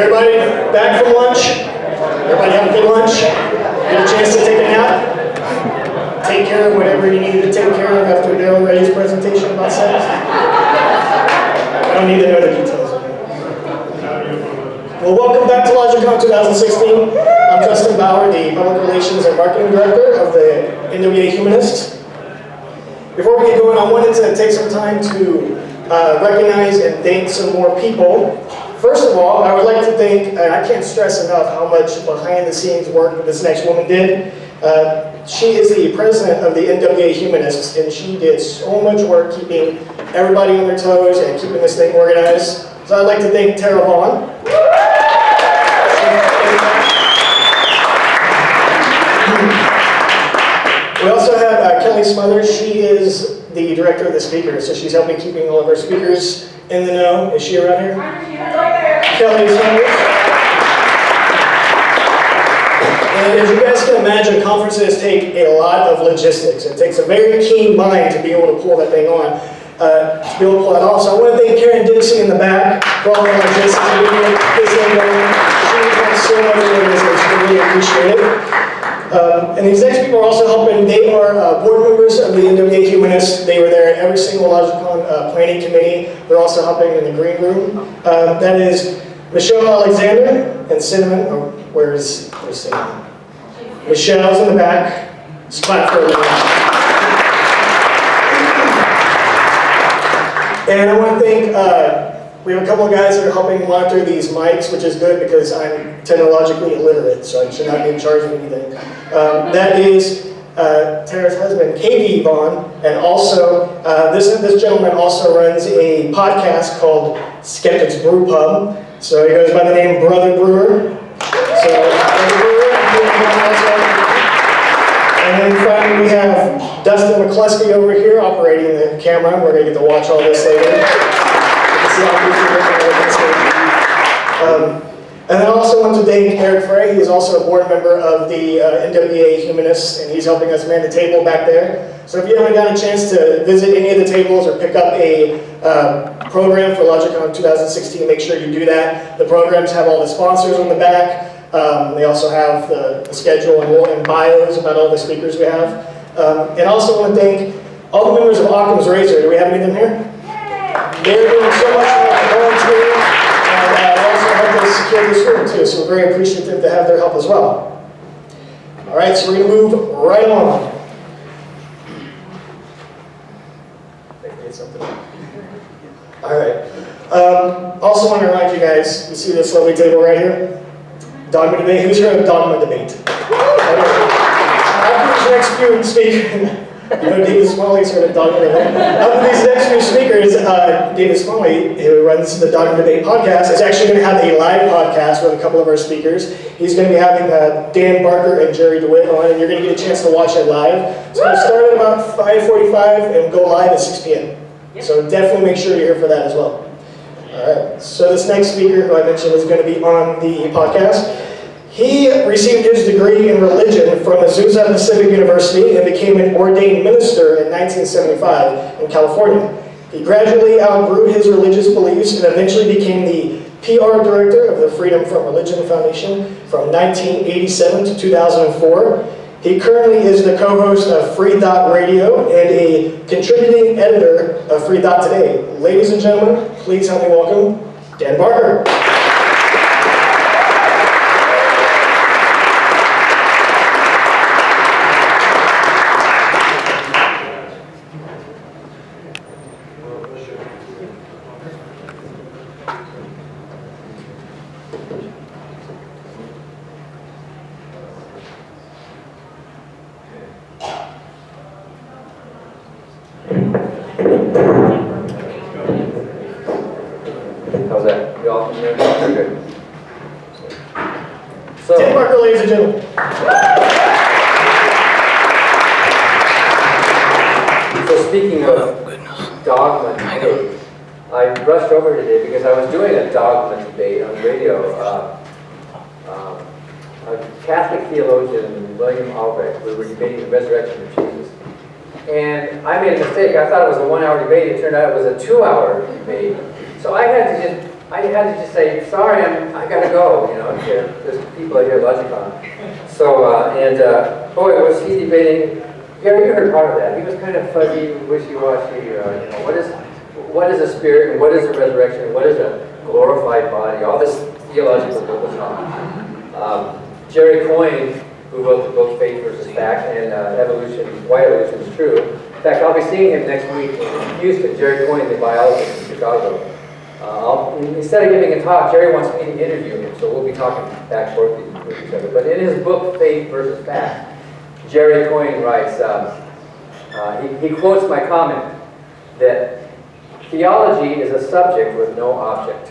Everybody back from lunch? Everybody have a good lunch? Get a chance to take a nap? Take care of whatever you needed to take care of after Daryl Ray's presentation about sex? I don't need to know the details. Well, welcome back to Logicon 2016. I'm Justin Bauer, the Public Relations and Marketing Director of the NWA Humanists. Before we get going, I wanted to take some time to recognize and thank some more people. First of all, I would like to thank, and I can't stress enough how much behind-the-scenes work that this next woman did. She is the president of the NWA Humanists, and she did so much work keeping everybody on their toes and keeping this thing organized. So I'd like to thank Tara Vaughn. We also have Kelly Smothers. She is the director of the speakers, so she's helping keeping all of our speakers in the know. Is she around here? Kelly Smothers. And as you guys can imagine, conferences take a lot of logistics. It takes a very keen mind to be able to pull that thing on, to be able to pull that off. So I want to thank Karen Dixie in the back for all the logistics and getting this thing going. She has so much organization. We really appreciate it. And these next people are also helping. They are board members of the NWA Humanists. They were there at every single Logicon planning committee. They're also helping in the green room. That is Michelle Alexander and Cinnamon. Oh, where's Cinnamon? Michelle's in the back. Just clap for her. And I want to thank. We have a couple of guys that are helping monitor these mics, which is good because I'm technologically illiterate, so I should not be in charge of anything. That is Tara's husband, KV Vaughn, and also this gentleman also runs a podcast called Skeptics Brew Pub. So he goes by the name Brother Brewer. So Brother Brewer, and then finally we have Dustin McCluskey over here operating the camera. We're going to get to watch all this later. And I also want to thank Eric Frey. He is also a board member of the NWA Humanists, and he's helping us man the table back there. So if you haven't gotten a chance to visit any of the tables or pick up a program for Logicon 2016, make sure you do that. The programs have all the sponsors on the back. They also have the schedule and bios about all the speakers we have. And I also want to thank all the members of Occam's Razor. Do we have any of them here? They're doing so much volunteering and also help us secure this room too, so we're very appreciative to have their help as well. All right, so we're going to move right along. All right. Also want to remind you guys, you see this lovely table right here? Dogma debate. Who's heard of dogma debate? After this next few speakers, David Smalley's heard of Dogma Debate. After these next few speakers, David Smalley, who runs the Dogma Debate podcast, is actually going to have a live podcast with a couple of our speakers. He's going to be having Dan Barker and Jerry DeWitt on, and you're going to get a chance to watch it live. It's going to start at about 5:45 and go live at 6 p.m. So definitely make sure you're here for that as well. All right, so this next speaker, who I mentioned, is going to be on the podcast. He received his degree in religion from Azusa Pacific University and became an ordained minister in 1975 in California. He gradually outgrew his religious beliefs and eventually became the PR director of the Freedom from Religion Foundation from 1987 to 2004. He currently is the co-host of Free Thought Radio and a contributing editor of Free Thought Today. Ladies and gentlemen, please help me welcome Dan Barker. How's that? You all can hear me? Good. So, Dan Barker, ladies and gentlemen. So speaking of dogma debate, I rushed over today because I was doing a dogma debate on radio. A Catholic theologian, William Albrecht, we were debating the resurrection of Jesus. And I made a mistake. I thought it was a 1-hour debate. It turned out it was a 2-hour debate. So I had to just I had to just say, sorry, I gotta go, you know, there's people here at Logicon. So, boy, was he debating. Gary, you heard part of that. He was kind of fuzzy, wishy-washy, you know, what is a spirit, and what is a resurrection, and what is a glorified body, all this theological biblical talk. Jerry Coyne, who wrote the book Faith versus Fact and Evolution, Why Evolution is True. In fact, I'll be seeing him next week in Houston. Jerry Coyne, the biologist in Chicago. Instead of giving a talk, Jerry wants me to interview him, so we'll be talking back and forth with each other. But in his book, Faith versus Fact, Jerry Coyne writes, he quotes my comment that theology is a subject with no object.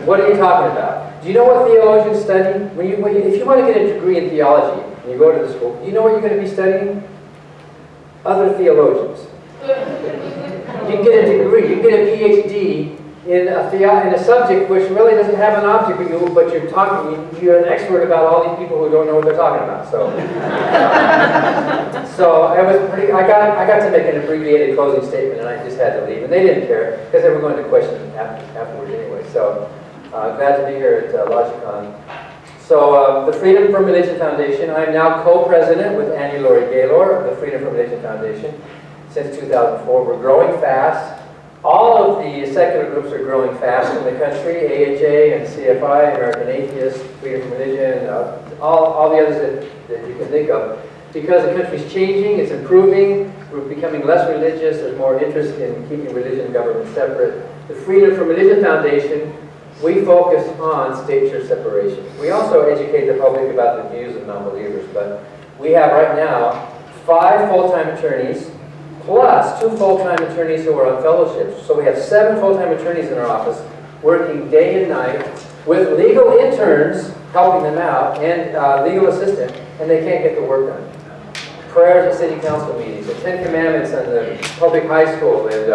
What are you talking about? Do you know what theologians study? If you want to get a degree in theology and you go to the school, do you know what you're going to be studying? Other theologians. You can get a degree, you can get a PhD in a subject which really doesn't have an object, but you're an expert about all these people who don't know what they're talking about. So, I got to make an abbreviated closing statement, and I just had to leave, and they didn't care because they were going to question afterwards anyway. So, glad to be here at Logicon. So, the Freedom from Religion Foundation. I am now co-president with Annie Laurie Gaylor of the Freedom from Religion Foundation since 2004. We're growing fast. All of the secular groups are growing fast in the country, AHA and CFI, American Atheists, Freedom from Religion, all the others that you can think of. Because the country's changing, it's improving, we're becoming less religious, there's more interest in keeping religion and government separate. The Freedom from Religion Foundation, we focus on state-church separation. We also educate the public about the views of non-believers, but we have right now 5 full-time attorneys, plus 2 full-time attorneys who are on fellowships. So we have 7 full-time attorneys in our office working day and night with legal interns helping them out and legal assistant, and they can't get the work done. Prayers at city council meetings, the 10 Commandments in the public high school, and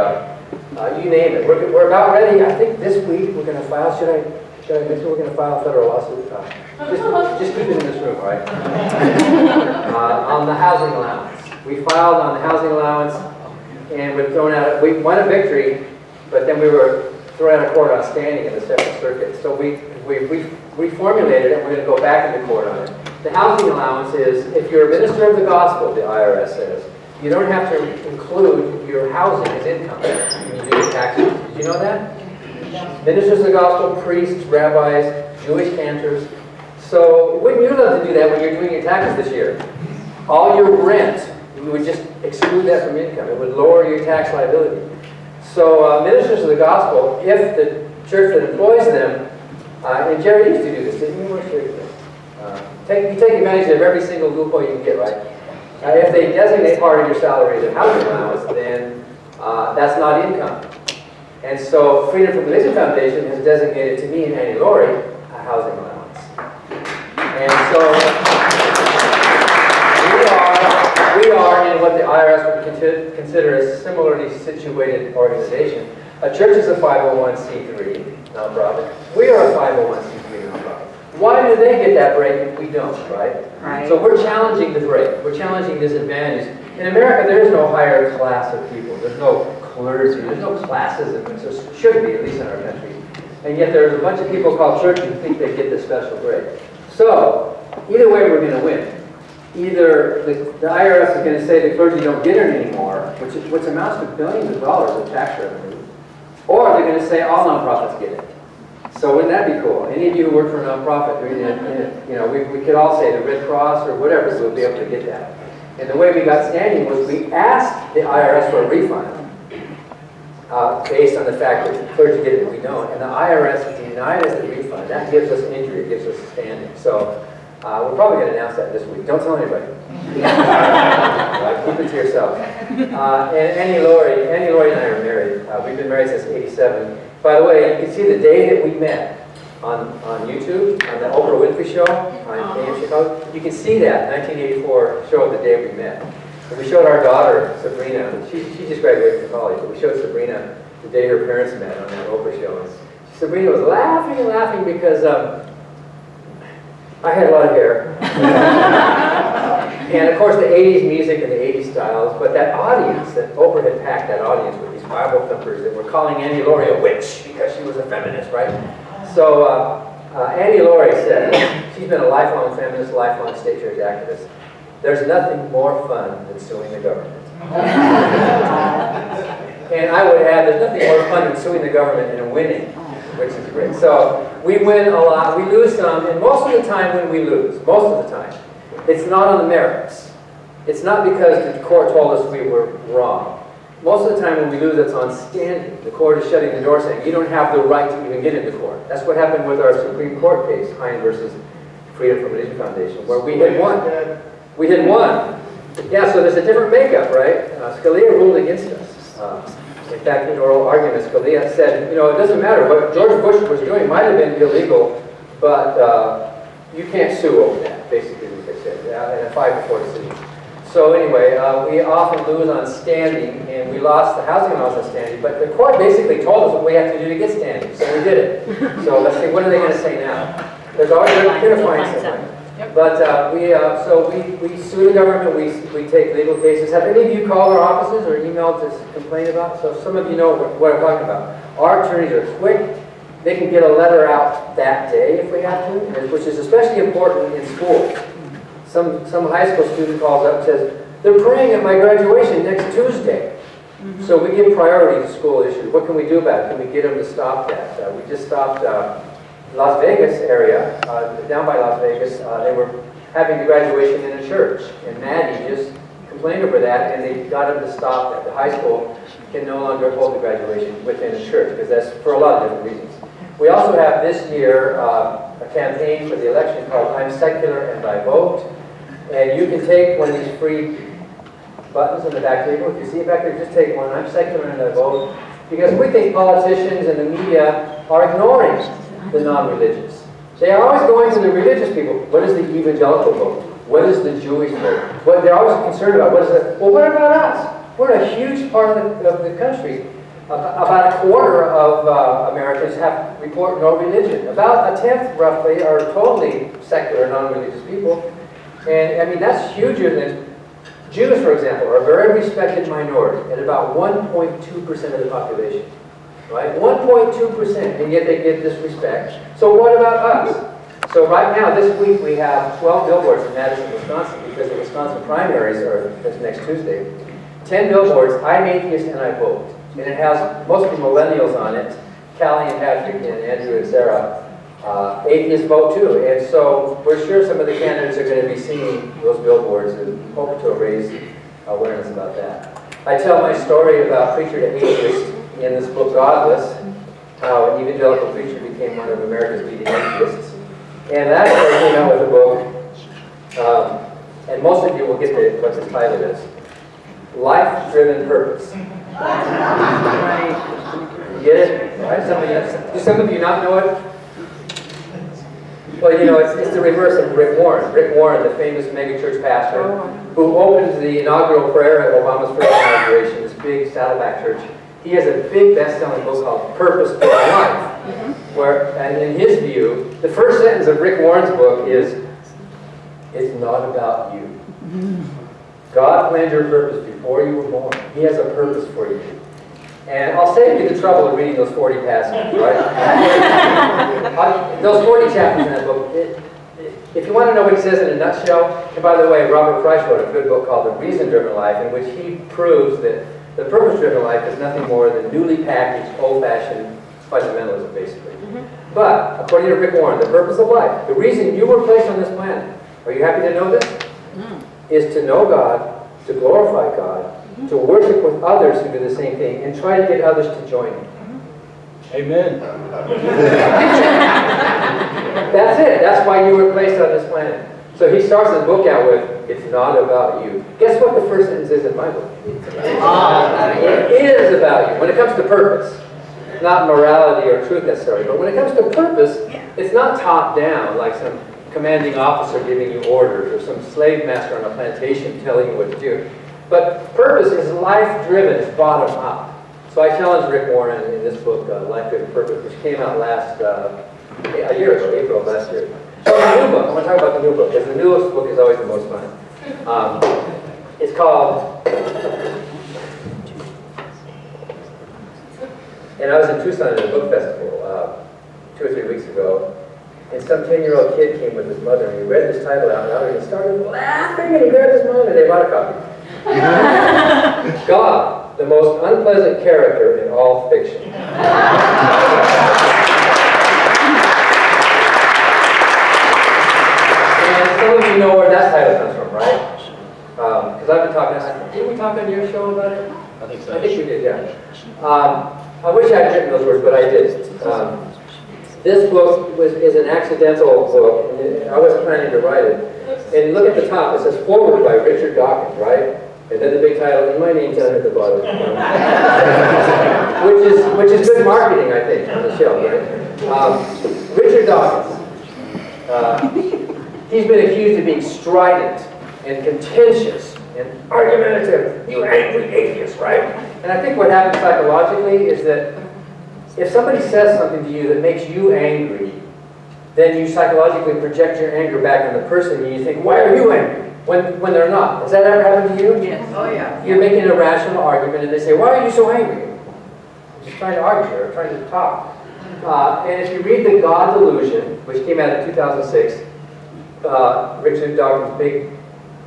you name it. We're about ready. I think this week we're going to file, should I mention we're going to file a federal lawsuit? Just keep it in this room, all right? On the housing allowance. We filed on the housing allowance, and we won a victory, but then we were thrown out of court on standing in the Second Circuit. So we reformulated it, and we're going to go back into court on it. The housing allowance is, if you're a minister of the gospel, the IRS says, you don't have to include your housing as income when you do your taxes. Did you know that? Ministers of the gospel, priests, rabbis, Jewish cantors. So wouldn't you love to do that when you're doing your taxes this year? All your rent, you would just exclude that from income. It would lower your tax liability. So ministers of the gospel, if the church that employs them, and Jerry used to do this, didn't you? You take advantage of every single loophole you can get, right? If they designate part of your salary as a housing allowance, then that's not income. And so Freedom from Religion Foundation has designated to me and Annie Laurie a housing allowance. And so we are in what the IRS would consider a similarly situated organization. A church is a 501c3 nonprofit. We are a 501c3 nonprofit. Why do they get that break and we don't, right? So we're challenging the break. We're challenging this advantage. In America, there is no higher class of people. There's no clergy. There's no classism. There should be, at least in our country. And yet there's a bunch of people called church who think they get this special break. So, either way, we're going to win. Either the IRS is going to say the clergy don't get it anymore, which amounts to billions of dollars of tax revenue, or they're going to say all nonprofits get it. So wouldn't that be cool? Any of you who work for a nonprofit, we could all say the Red Cross or whatever, so we'll be able to get that. And the way we got standing was we asked the IRS for a refund based on the fact that the clergy get it and we don't, and the IRS denied us the refund. That gives us injury, it gives us standing. So we're probably going to announce that this week. Don't tell anybody. Keep it to yourself. And Annie Laurie and I are married. We've been married since '87. By the way, you can see the day that we met on YouTube, on the Oprah Winfrey Show on AM Chicago. You can see that 1984 show of the day we met. And we showed our daughter, Sabrina. She just graduated from college, but we showed Sabrina the day her parents met on that Oprah show. And Sabrina was laughing because I had a lot of hair. And of course the 80s music and the 80s styles, but that audience, that Oprah had packed that audience with these Bible thumpers that were calling Annie Laurie a witch because she was a feminist, right? So Annie Laurie said, she's been a lifelong feminist, lifelong state church activist. There's nothing more fun than suing the government. And I would add, there's nothing more fun than suing the government and winning, which is great. So we win a lot, we lose some, and most of the time when we lose, most of the time, it's not on the merits. It's not because the court told us we were wrong. Most of the time when we lose, it's on standing. The court is shutting the door saying, you don't have the right to even get into court. That's what happened with our Supreme Court case, Hine versus Freedom from Religion Foundation, where we had won. We had won. Yeah, so there's a different makeup, right? Scalia ruled against us. In fact, in oral argument, Scalia said, you know, it doesn't matter. What George Bush was doing might have been illegal, but you can't sue over that, basically what they said, in a 5-4 decision. So anyway, we often lose on standing, and we lost the housing laws on standing, but the court basically told us what we have to do to get standing, so we did it. So let's see, what are they going to say now? There's always going to find someone. But we sue the government, we take legal cases. Have any of you called our offices or emailed to complain about? So some of you know what I'm talking about. Our attorneys are quick. They can get a letter out that day if we have to, which is especially important in school. Some high school student calls up and says, they're praying at my graduation next Tuesday. So we give priority to school issues. What can we do about it? Can we get them to stop that? We just stopped Las Vegas area, down by Las Vegas. They were having the graduation in a church. And Maddie just complained over that, and they got them to stop that. The high school can no longer hold the graduation within a church, because that's for a lot of different reasons. We also have this year a campaign for the election called I'm Secular and I Vote. And you can take one of these free buttons on the back table. If you see it back there, just take one. I'm secular and I vote. Because we think politicians and the media are ignoring the non-religious. They are always going to the religious people. What is the evangelical vote? What is the Jewish vote? What they're always concerned about. What is it? Well, what about us? We're a huge part of the country. About a quarter of Americans report no religion. About a tenth, roughly, are totally secular, non-religious people. And I mean, that's huger than Jews, for example, are a very respected minority at about 1.2% of the population. Right? 1.2%, and yet they get this respect. So what about us? So right now, this week, we have 12 billboards in Madison, Wisconsin, because the Wisconsin primaries are next Tuesday. 10 billboards, I'm atheist and I vote. And it has mostly millennials on it, Callie and Patrick and Andrew and Sarah. Atheists vote too, and so we're sure some of the candidates are going to be seeing those billboards and hope to raise awareness about that. I tell my story about preacher to atheist in this book, Godless, how an evangelical preacher became one of America's leading atheists. And that's where I came out with a book, and most of you will get what the title is. Life-Driven Purpose. You get it? Right? Do some of you not know it? Well, you know, it's the reverse of Rick Warren. Rick Warren, the famous megachurch pastor, who opened the inaugural prayer at Obama's first inauguration, this big Saddleback church. He has a big best-selling book called Purpose for Life, where, and in his view, the first sentence of Rick Warren's book is, it's not about you. God planned your purpose before you were born. He has a purpose for you. And I'll save you the trouble of reading those 40 passages, right? Those 40 chapters in that book, if you want to know what he says in a nutshell, and by the way, Robert Price wrote a good book called The Reason-Driven Life, in which he proves that the purpose-driven life is nothing more than newly packaged, old-fashioned fundamentalism, basically. But, according to Rick Warren, the purpose of life, the reason you were placed on this planet, are you happy to know this? Is to know God, to glorify God, to worship with others who do the same thing, and try to get others to join you. Amen. That's it. That's why you were placed on this planet. So he starts his book out with, it's not about you. Guess what the first sentence is in my book? It is about you. When it comes to purpose, not morality or truth necessarily, but when it comes to purpose, it's not top down like some commanding officer giving you orders or some slave master on a plantation telling you what to do. But purpose is life-driven, it's bottom up. So I challenged Rick Warren in this book, Life-Driven Purpose, which came out a year ago, April of last year. So the new book, I want to talk about the new book, because the newest book is always the most fun. It's called, and I was in Tucson at a book festival 2 or 3 weeks ago, and some 10-year-old kid came with his mother, and he read this title out loud, and he started laughing, and he grabbed his mom, and they bought a copy. God, the most unpleasant character in all fiction. And some of you know where that title comes from, right? Because I've been talking, did we talk on your show about it? I think so. I think we did, yeah. I wish I had written those words, but I didn't. This book is an accidental book, and I wasn't planning to write it. And look at the top, it says forward by Richard Dawkins, right? And then the big title, and my name's down at the bottom. which is good marketing, I think, on the show, right? Richard Dawkins. He's been accused of being strident and contentious and argumentative. You angry atheist, right? And I think what happens psychologically is that if somebody says something to you that makes you angry, then you psychologically project your anger back on the person, and you think, why are you angry? When they're not. Has that ever happened to you? Yes. Oh, yeah. You're making a rational argument, and they say, why are you so angry? I'm just trying to argue or trying to talk. And if you read The God Delusion, which came out in 2006, Richard Dawkins' big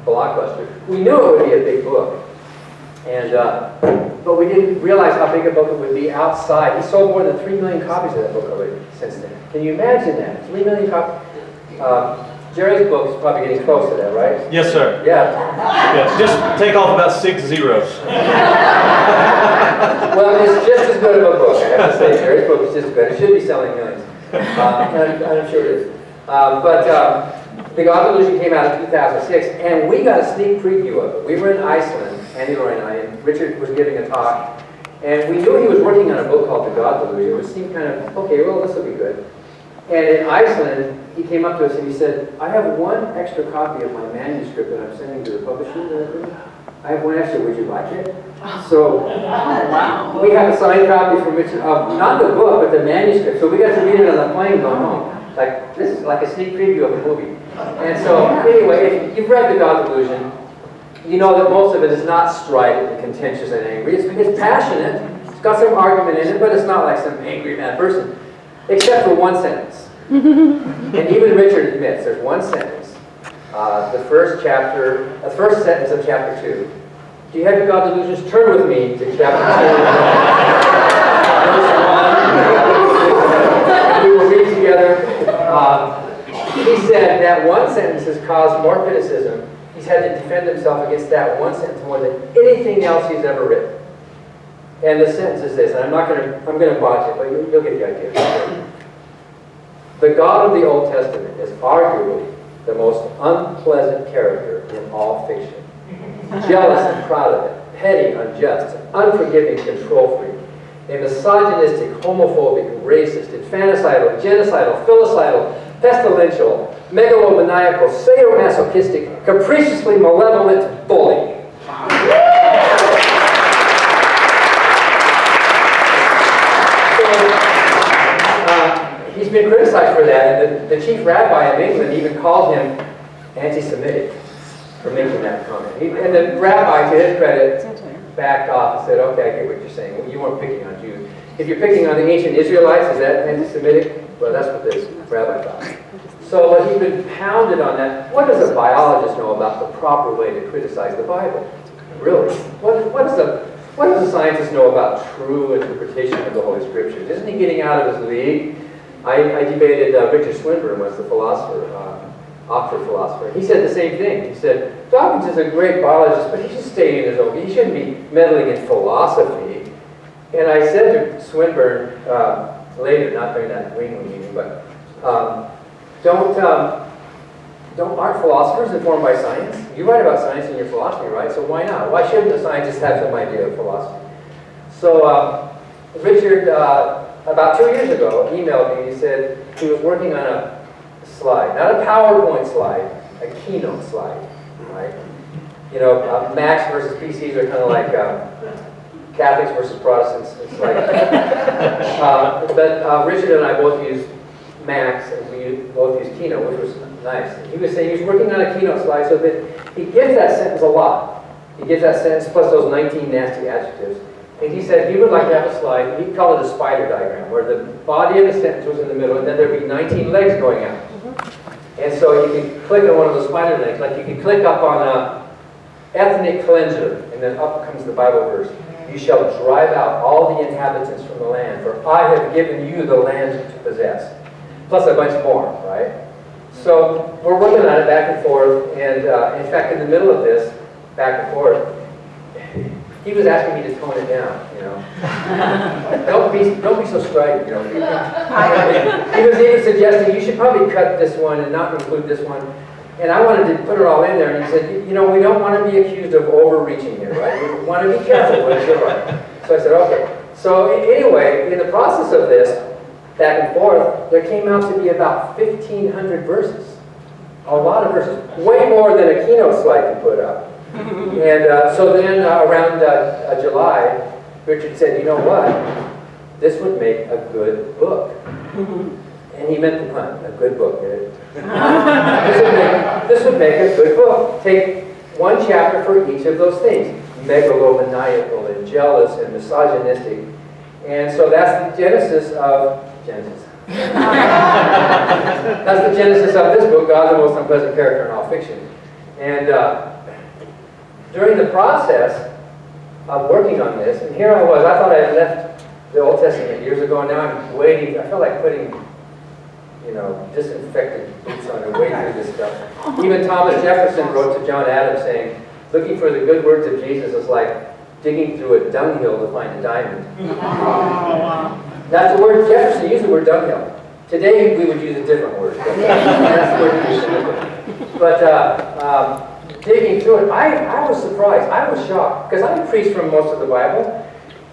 blockbuster, we knew it would be a big book. And but we didn't realize how big a book it would be outside. He sold more than 3 million copies of that book already since then. Can you imagine that? 3 million copies. Jerry's book is probably getting close to that, right? Yes, sir. Yeah. Yeah, just take off about 6 zeros. Well, it's just as good of a book. I have to say, Jerry's book is just as good. It should be selling millions. And I'm sure it is. But The God Delusion came out in 2006, and we got a sneak preview of it. We were in Iceland, Andy, Lori, and I, and Richard was giving a talk, and we knew he was working on a book called The God Delusion, which seemed kind of, okay, well, this will be good. And in Iceland, he came up to us and he said, I have one extra copy of my manuscript that I'm sending to the publisher. I have one extra, would you like it? So, we have a signed copy from Richard, not the book, but the manuscript. So we got to read it on the plane going home. Like, this is like a sneak preview of the movie. And so, anyway, if you've read The God Delusion, you know that most of it is not strident and contentious and angry. It's passionate. It's got some argument in it, but it's not like some angry mad person. Except for one sentence. And even Richard admits there's one sentence. The first sentence of chapter 2. Do you have your God Delusions? Turn with me to chapter 2. Verse 1. We will read together. He said that one sentence has caused more criticism. He's had to defend himself against that one sentence more than anything else he's ever written. And the sentence is this, and I'm going to botch it, but you'll get the idea. The God of the Old Testament is arguably the most unpleasant character in all fiction. Jealous and proud of it, petty, unjust, unforgiving, control freak, a misogynistic, homophobic, racist, infanticidal, genocidal, filicidal, pestilential, megalomaniacal, sadomasochistic, capriciously malevolent bully. He's been criticized for that, and the chief rabbi of England even called him anti-Semitic for making that comment. And the rabbi, to his credit, backed off and said, okay, I get what you're saying. Well, you weren't picking on Jews. If you're picking on the ancient Israelites, is that anti-Semitic? Well, that's what this rabbi thought. So he's been pounded on that. What does a biologist know about the proper way to criticize the Bible? Really? What does a scientist know about true interpretation of the Holy Scriptures? Isn't he getting out of his league? I debated Richard Swinburne, was the philosopher, Oxford philosopher. He said the same thing. He said, Dawkins is a great biologist, but he should stay in his own. He shouldn't be meddling in philosophy. And I said to Swinburne later, not during that Greenwood meeting, but aren't philosophers informed by science? You write about science in your philosophy, right? So why not? Why shouldn't a scientist have some idea of philosophy? So Richard, about 2 years ago, emailed me. He said he was working on a slide, not a PowerPoint slide, a keynote slide, right? You know, Macs versus PCs are kind of like Catholics versus Protestants. It's like, but Richard and I both use Macs, and we both use Keynote, which was Nice. He was saying he was working on a keynote slide, so that he gives that sentence a lot. He gives that sentence plus those 19 nasty adjectives. And he said he would like to have a slide, he'd call it a spider diagram, where the body of the sentence was in the middle, and then there'd be 19 legs going out. And so you can click on one of those spider legs, like you can click up on ethnic cleanser, and then up comes the Bible verse. You shall drive out all the inhabitants from the land, for I have given you the land to possess. Plus a bunch more, right? So we're working on it back and forth, and in fact, in the middle of this, back and forth, he was asking me to tone it down, you know. Don't be so strident, you know. He was even suggesting you should probably cut this one and not include this one. And I wanted to put it all in there, and he said, you know, we don't want to be accused of overreaching here, right? We want to be careful with it, right? So I said, okay. So anyway, in the process of this, back and forth, there came out to be about 1,500 verses. A lot of verses. Way more than a keynote slide can put up. And so then around July, Richard said, you know what? This would make a good book. And he meant the pun, a good book. This would make a good book. Take one chapter for each of those things. Megalomaniacal and jealous and misogynistic. And so that's the genesis of Genesis. That's the genesis of this book, God, the most unpleasant character in all fiction. And during the process of working on this, and here I was, I thought I had left the Old Testament years ago, and now I'm waiting. I felt like putting, you know, disinfected boots on and waiting for this stuff. Even Thomas Jefferson wrote to John Adams saying, looking for the good words of Jesus is like digging through a dunghill to find a diamond. That's the word, Jefferson used the word dunghill. Today we would use a different word. That's the word he used. But digging through it, I was surprised. I was shocked. Because I'm a priest from most of the Bible.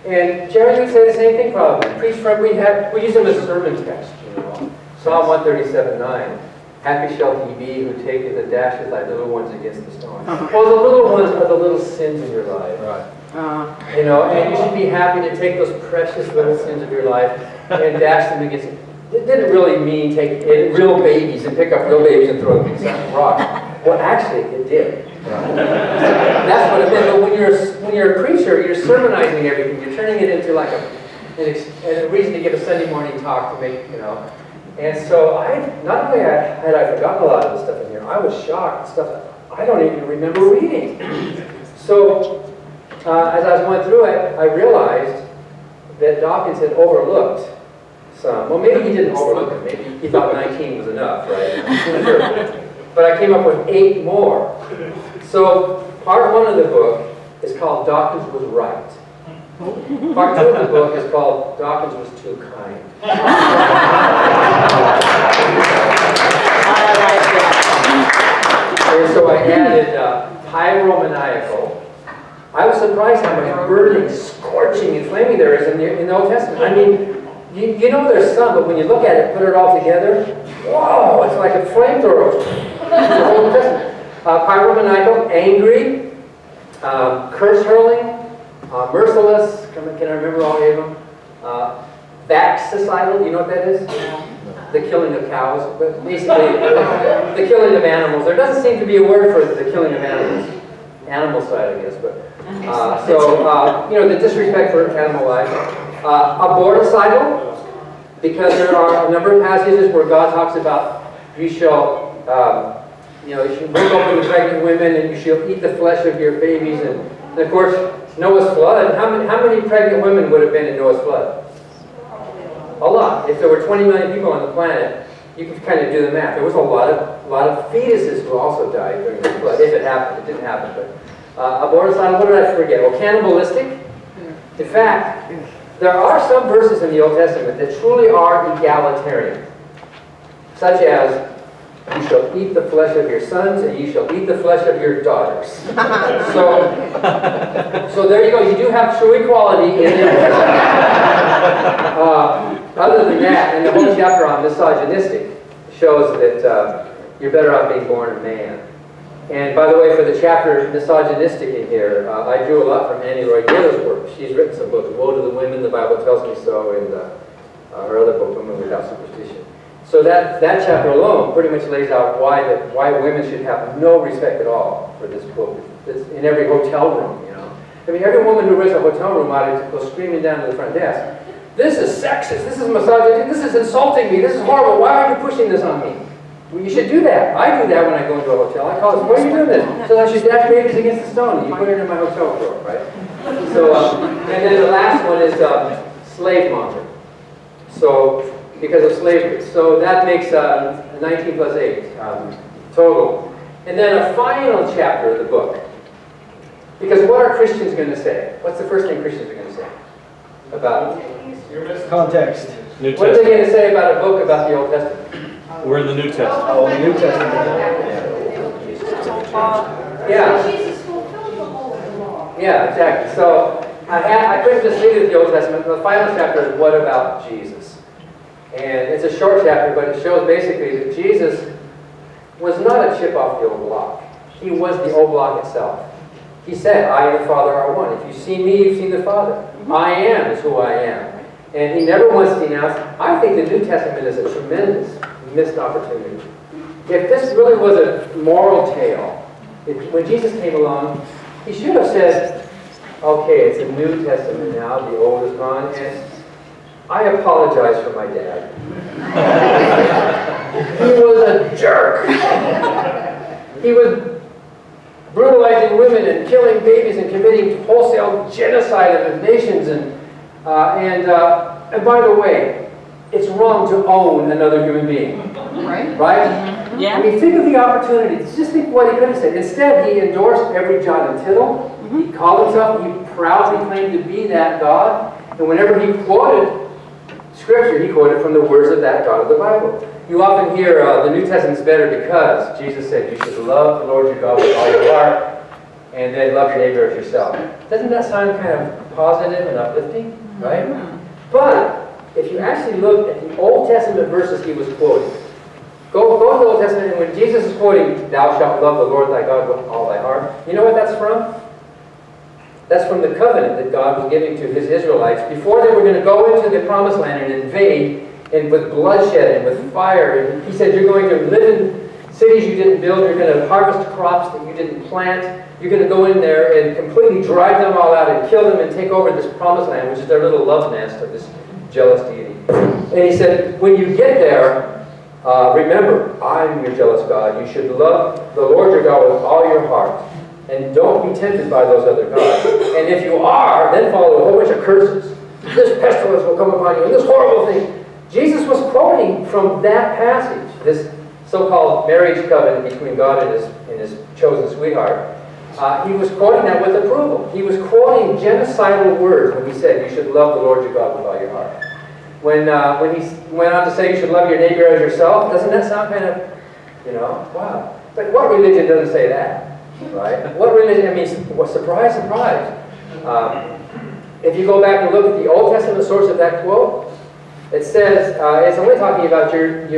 And Jerry would say the same thing probably. Priest from, we use them as sermon text, you know. Psalm 137:9. Happy shall he be who taketh and dashes thy little ones against the stone. Well, the little ones are the little sins in your life. Right. You know, and you should be happy to take those precious little sins of your life and dash them against it. It didn't really mean take real babies and pick up real babies and throw them against some rocks. Well, actually, it did. That's what it meant. But when you're a preacher, you're sermonizing everything. You're turning it into like a reason to give a Sunday morning talk to make, you know. And so not only had I forgotten a lot of the stuff in here, I was shocked at stuff I don't even remember reading. So as I was going through it, I realized that Dawkins had overlooked some. Well, maybe he didn't overlook it. Maybe he thought 19 was enough, right? Sure. But I came up with 8 more. So part 1 of the book is called Dawkins Was Right. Part 2 of the book is called Dawkins Was Too Kind. And so I added pyromaniacal. I was surprised how much burning, scorching, and flaming there is in the Old Testament. I mean, you know there's some, but when you look at it, put it all together, whoa, it's like a flamethrower. The Old Testament. Pyromaniacal, angry, curse-hurling, merciless, can I remember all 8 of them? Bacticidal, you know what that is? The killing of cows, but basically the killing of animals. There doesn't seem to be a word for the killing of animals. Animal side, I guess, but you know, the disrespect for animal life. Aborticidal, because there are a number of passages where God talks about you shall, you know, you should break open the pregnant women and you shall eat the flesh of your babies. And of course, Noah's flood. How many pregnant women would have been in Noah's flood? A lot. If there were 20 million people on the planet, you could kind of do the math. There was a lot of fetuses who also died during the flood. If it happened, it didn't happen. But aborticidal, what did I forget? Well, cannibalistic. In fact, there are some verses in the Old Testament that truly are egalitarian, such as, you shall eat the flesh of your sons, and you shall eat the flesh of your daughters. So there you go. You do have true equality in the Old Testament. Other than that, and the whole chapter on misogynistic shows that you're better off being born a man. And by the way, for the chapter misogynistic in here, I drew a lot from Annie Roy Gaylor's work. She's written some books, Woe to the Women, the Bible Tells Me So, and her other book, Women Without Superstition. So that chapter alone pretty much lays out why women should have no respect at all for this book. It's in every hotel room, you know. I mean, every woman who rents a hotel room ought to go screaming down to the front desk. This is sexist, this is misogynistic, this is insulting me, this is horrible, why are you pushing this on me? Well, you should do that. I do that when I go into a hotel. I call it, why are you doing this? So I should dash babies against the stone. You put it in my hotel drawer, right? So, and then the last one is slave monger. So, because of slavery. So that makes 19 plus 8 total. And then a final chapter of the book. Because what are Christians going to say? What's the first thing Christians are going to say about Context. New what are they Testament. going to say about a book about the Old Testament? We're in the New Testament. Oh, the New Testament. Yeah. Jesus fulfilled the whole law. Yeah, exactly. So I couldn't just leave it at the Old Testament. The final chapter is what about Jesus? And it's a short chapter, but it shows basically that Jesus was not a chip off the old block. He was the old block itself. He said, I and the Father are one. If you see me, you've seen the Father. I am is who I am. And he never once denounced. I think the New Testament is a tremendous missed opportunity. If this really was a moral tale, when Jesus came along, he should have said, okay, it's a New Testament now, the old is gone, and I apologize for my dad. He was a jerk. He was brutalizing women and killing babies and committing wholesale genocide of nations. And by the way, it's wrong to own another human being. Right? Right? Yeah. I mean, think of the opportunity. Just think what he could have said. Instead, he endorsed every jot and tittle. He called himself, he proudly claimed to be that God. And whenever he quoted Scripture, he quoted from the words of that God of the Bible. You often hear the New Testament's better because Jesus said you should love the Lord your God with all your heart and then love your neighbor as yourself. Doesn't that sound kind of positive and uplifting? Right? But if you actually look at the Old Testament verses he was quoting, go to the Old Testament, and when Jesus is quoting, thou shalt love the Lord thy God with all thy heart, you know what that's from? That's from the covenant that God was giving to his Israelites before they were going to go into the promised land and invade, and with bloodshed and with fire. And he said, you're going to live in cities you didn't build, you're going to harvest crops that you didn't plant, you're going to go in there and completely drive them all out and kill them and take over this promised land, which is their little love nest of this jealous deity. And he said, when you get there, remember, I'm your jealous God. You should love the Lord your God with all your heart. And don't be tempted by those other gods. And if you are, then follow a whole bunch of curses. This pestilence will come upon you, and this horrible thing. Jesus was quoting from that passage, this so-called marriage covenant between God and his chosen sweetheart. He was quoting that with approval. He was quoting genocidal words when he said, you should love the Lord your God with all your heart. When he went on to say you should love your neighbor as yourself, doesn't that sound kind of, wow. But what religion doesn't say that? Right? What religion, surprise, surprise. If you go back and look at the Old Testament source of that quote, it says, it's only talking about your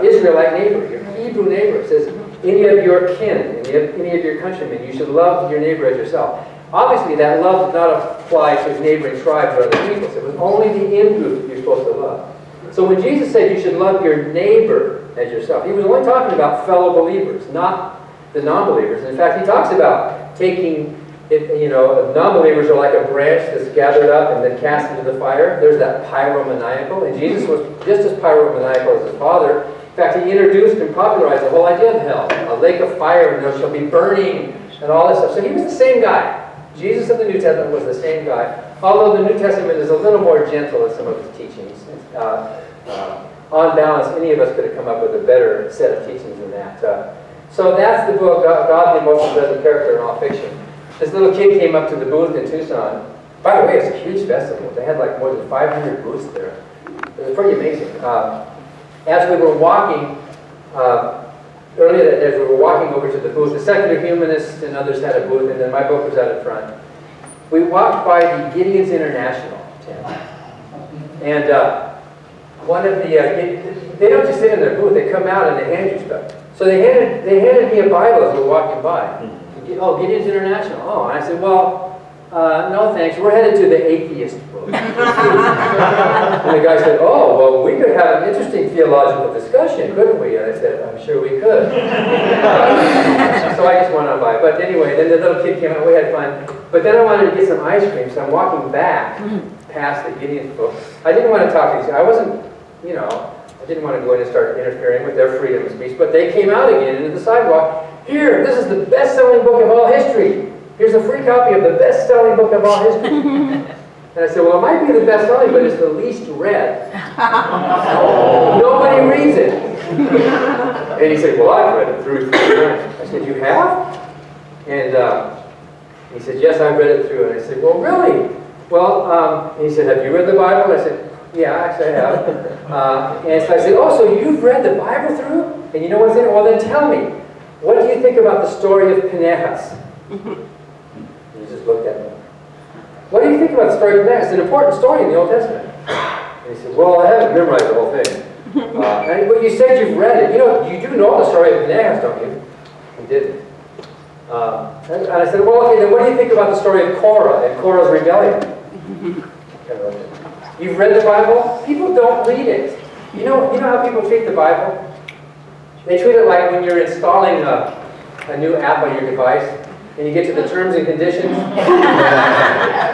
Israelite neighbor, your Hebrew neighbor. It says, any of your kin, any of your countrymen, you should love your neighbor as yourself. Obviously, that love did not apply to neighboring tribes or other peoples. It was only the in-group you're supposed to love. So when Jesus said you should love your neighbor as yourself, he was only talking about fellow believers, not the non-believers. In fact, he talks about taking, non-believers are like a branch that's gathered up and then cast into the fire. There's that pyromaniacal, and Jesus was just as pyromaniacal as his Father. In fact, he introduced and popularized the whole idea of hell, a lake of fire, and there shall be burning, and all this stuff. So he was the same guy. Jesus of the New Testament was the same guy, although the New Testament is a little more gentle in some of its teachings. On balance, any of us could have come up with a better set of teachings than that. So that's the book, God, the Emotional Present Character in All Fiction. This little kid came up to the booth in Tucson. By the way, it's a huge festival. They had like more than 500 booths there. It was pretty amazing. As we were walking, earlier that day, as we were walking over to the booth, the secular humanists and others had a booth, and then my book was out in front. We walked by the Gideon's International tent. And one of the, they don't just sit in their booth, they come out and they hand you stuff. So they handed me a Bible as we were walking by. Oh, Gideon's International. Oh, and I said, well, No thanks, we're headed to the atheist book. And the guy said, oh, well, we could have an interesting theological discussion, couldn't we? And I said, I'm sure we could. So I just went on by. But anyway, then the little kid came out, we had fun. But then I wanted to get some ice cream, so I'm walking back past the Gideon's book. I didn't want to talk to these guys. I wasn't, you know, I didn't want to go in and start interfering with their freedom of speech. But they came out again into the sidewalk. Here, this is the best-selling book of all history. Here's a free copy of the best-selling book of all history. And I said, well, it might be the best-selling, but it's the least read. Nobody reads it. And he said, well, I've read it through 3 times. I said, you have? And he said, yes, I've read it through. And I said, well, really? Well, and he said, have you read the Bible? And I said, yeah, actually I have. And so I said, oh, so you've read the Bible through? And you know what's in it? Well, then tell me, what do you think about the story of Pinchas? He just looked at me. What do you think about the story of Pinchas? It's an important story in the Old Testament. And he said, well, I haven't memorized the whole thing. But you said you've read it. You know, you do know the story of Pinchas, don't you? He didn't. And I said, well, okay, then what do you think about the story of Korah and Korah's rebellion? You've read the Bible? People don't read it. You know how people treat the Bible? They treat it like when you're installing a new app on your device, and you get to the terms and conditions.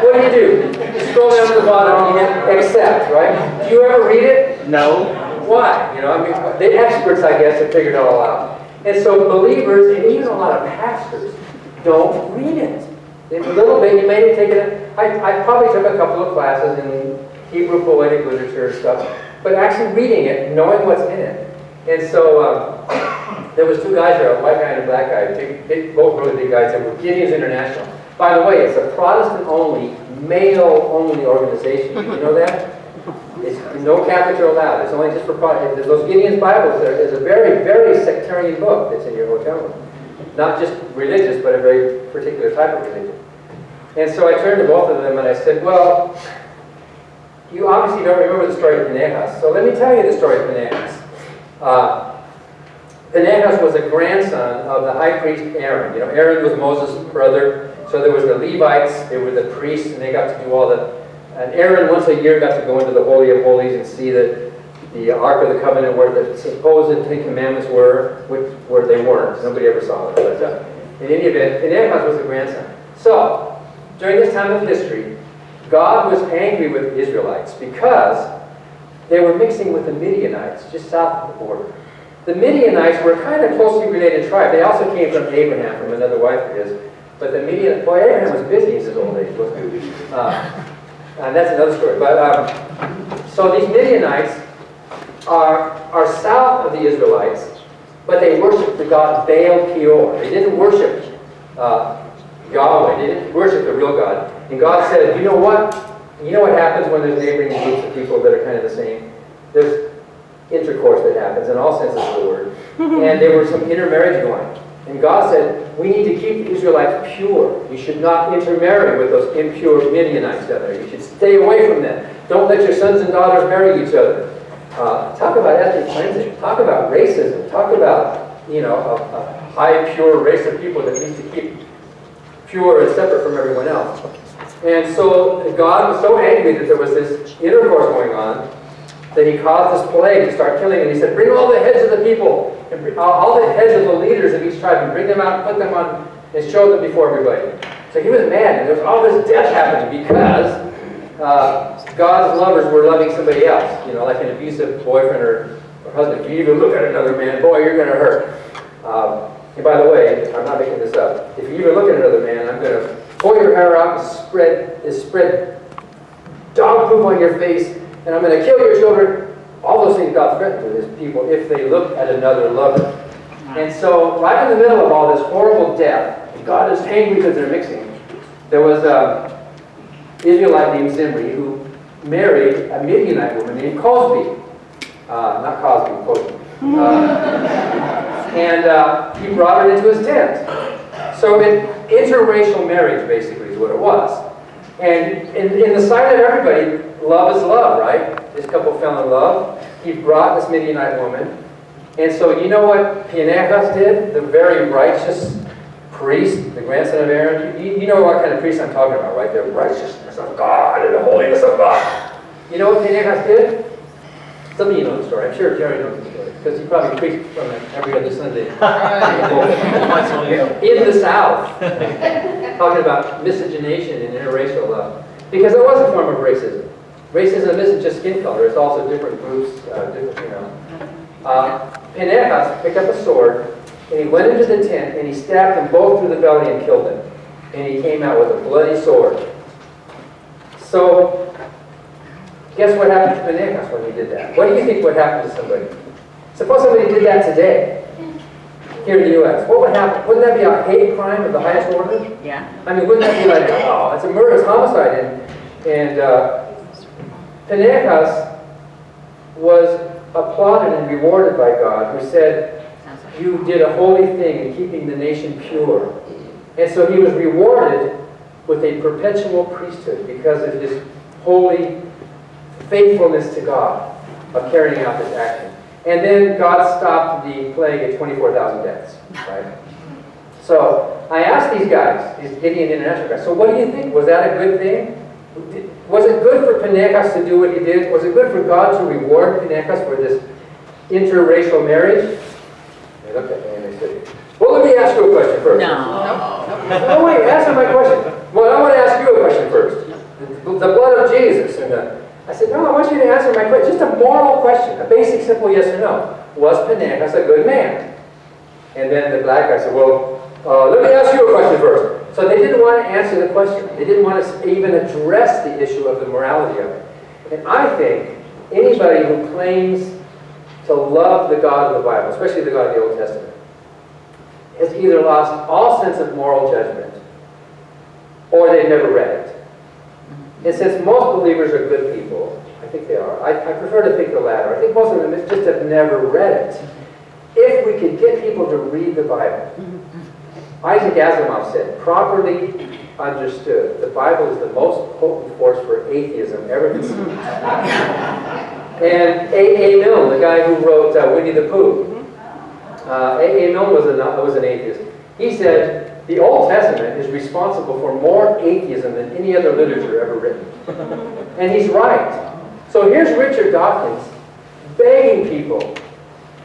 What do? You scroll down to the bottom and you hit accept, right? Do you ever read it? No. Why? You know, I mean, the experts, I guess, have figured it all out. And so believers, and even a lot of pastors, don't read it. It's a little bit, you may have taken it. I probably took a couple of classes in Hebrew poetic literature and stuff, but actually reading it, knowing what's in it. And so there was 2 guys there, a white guy and a black guy, both really big guys. They were Gideon's International. By the way, it's a Protestant-only, male-only organization. Did you know that? It's no Catholics are allowed. It's only just for Protestants. Those Gideon's Bibles, there is a very, very sectarian book that's in your hotel room. Not just religious, but a very particular type of religion. And so I turned to both of them and I said, well, you obviously don't remember the story of Pinchas, so let me tell you the story of Pinchas. Pinchas was a grandson of the high priest Aaron. You know, Aaron was Moses' brother, so there was the Levites, there were the priests, and they got to do all the... And Aaron once a year got to go into the Holy of Holies and see the Ark of the Covenant where the supposed 10 Commandments were, where they weren't. Nobody ever saw it. But in any event, Pinchas was the grandson. So, during this time of history, God was angry with the Israelites because they were mixing with the Midianites just south of the border. The Midianites were kind of closely related tribe. They also came from Abraham, from another wife of his. But the Midianites, boy, Abraham was busy in his old age, wasn't he? And that's another story. But so these Midianites are south of the Israelites, but they worship the god Baal Peor. They didn't worship Yahweh. They didn't worship the real God. And God said, you know what? You know what happens when there's neighboring groups of people that are kind of the same? There's intercourse that happens in all senses of the word. And there was some intermarriage going. And God said, we need to keep the Israelites pure. You should not intermarry with those impure Midianites down there. You should stay away from them. Don't let your sons and daughters marry each other. Talk about ethnic cleansing. Talk about racism. Talk about, you know, a high, pure race of people that needs to keep pure and separate from everyone else. And so God was so angry that there was this intercourse going on that he caused this plague to start killing. And he said, bring all the heads of the people, and all the heads of the leaders of each tribe, and bring them out and put them on, and show them before everybody. So he was mad, and there was all this death happening because God's lovers were loving somebody else. You know, like an abusive boyfriend or husband. If you even look at another man, boy, you're going to hurt. And by the way, I'm not making this up. If you even look at another man, I'm going to pull your hair out and spread dog poop on your face, and I'm going to kill your children. All those things God threatened to his people if they look at another lover. And so, right in the middle of all this horrible death, God is angry because they're mixing. There was an Israelite named Zimri who married a Midianite woman named Cosby. Not Cosby, Cosby. And he brought her into his tent. So interracial marriage, basically, is what it was. And in the sight of everybody, love is love, right? This couple fell in love. He brought this Midianite woman. And so you know what Pinchas did? The very righteous priest, the grandson of Aaron. You know what kind of priest I'm talking about, right? The righteousness of God and the holiness of God. You know what Pinchas did? Some of you know the story. I'm sure Jerry knows the story because he probably preached from it every other Sunday in the South, talking about miscegenation and interracial love. Because it was a form of racism. Racism isn't just skin color; it's also different groups, Pinchas picked up a sword and he went into the tent and he stabbed them both through the belly and killed them. And he came out with a bloody sword. So, guess what happened to Pinchas when he did that? What do you think would happen to somebody? Suppose somebody did that today, here in the U.S. What would happen? Wouldn't that be a hate crime of the highest order? Yeah. I mean, wouldn't that be like, oh, it's a murder, it's homicide. And Pinchas was applauded and rewarded by God, who said, you did a holy thing in keeping the nation pure. And so he was rewarded with a perpetual priesthood because of his holy faithfulness to God of carrying out this action. And then God stopped the plague at 24,000 deaths, right? So I asked these guys, these Gideon International guys, so what do you think? Was that a good thing? Was it good for Pinchas to do what he did? Was it good for God to reward Pinchas for this interracial marriage? They looked at me and they said, well, let me ask you a question first. No, wait, answer my question. Well, I want to ask you a question first. The blood of Jesus. And I said, no, I want you to answer my question. Just a moral question, a basic, simple yes or no. Was Pinchas a good man? And then the black guy said, well, let me ask you a question first. So they didn't want to answer the question. They didn't want to even address the issue of the morality of it. And I think anybody who claims to love the God of the Bible, especially the God of the Old Testament, has either lost all sense of moral judgment or they've never read it. And since most believers are good people, I think they are. I prefer to think the latter. I think most of them just have never read it. If we could get people to read the Bible, Isaac Asimov said, properly understood, the Bible is the most potent force for atheism ever conceived. And A.A. Milne, the guy who wrote Winnie the Pooh, A.A. Milne was an atheist. He said, the Old Testament is responsible for more atheism than any other literature ever written. And he's right. So here's Richard Dawkins begging people,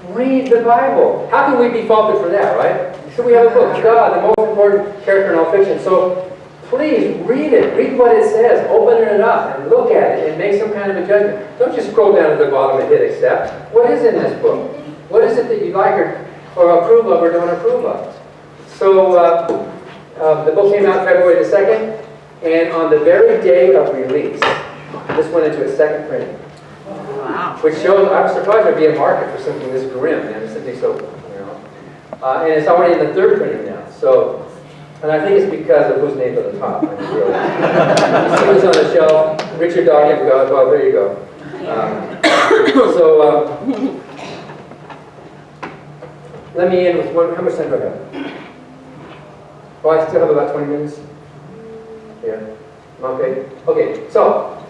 read the Bible. How can we be faulted for that, right? So we have a book, God, the most important character in all fiction. So please read it. Read what it says. Open it up and look at it and make some kind of a judgment. Don't just scroll down to the bottom and hit accept. What is in this book? What is it that you like or approve of or don't approve of? So the book came out February the 2nd, and on the very day of release, this went into its second printing. Wow. Which shows, I'm surprised there'd be a market for something this grim, and something so, and it's already in the third printing now. So, and I think it's because of whose name's on the top. I mean, really. You see what's on the shelf? Richard Dawkins. Well, there you go. Let me end with one. How much time do I have? Oh, I still have about 20 minutes. Yeah. Okay. Okay. So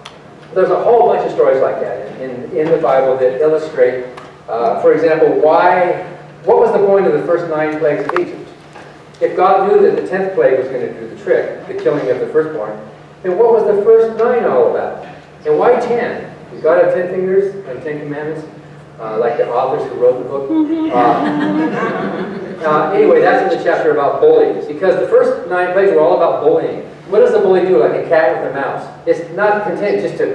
there's a whole bunch of stories like that in the Bible that illustrate, for example, what was the point of the first 9 plagues of Egypt? If God knew that the 10th plague was going to do the trick, the killing of the firstborn, then what was the first 9 all about? And why 10? Does God have 10 fingers and 10 commandments? Like the authors who wrote the book? Anyway, that's in the chapter about bullying. Because the first 9 plagues were all about bullying. What does the bully do? Like a cat with a mouse. It's not content just to,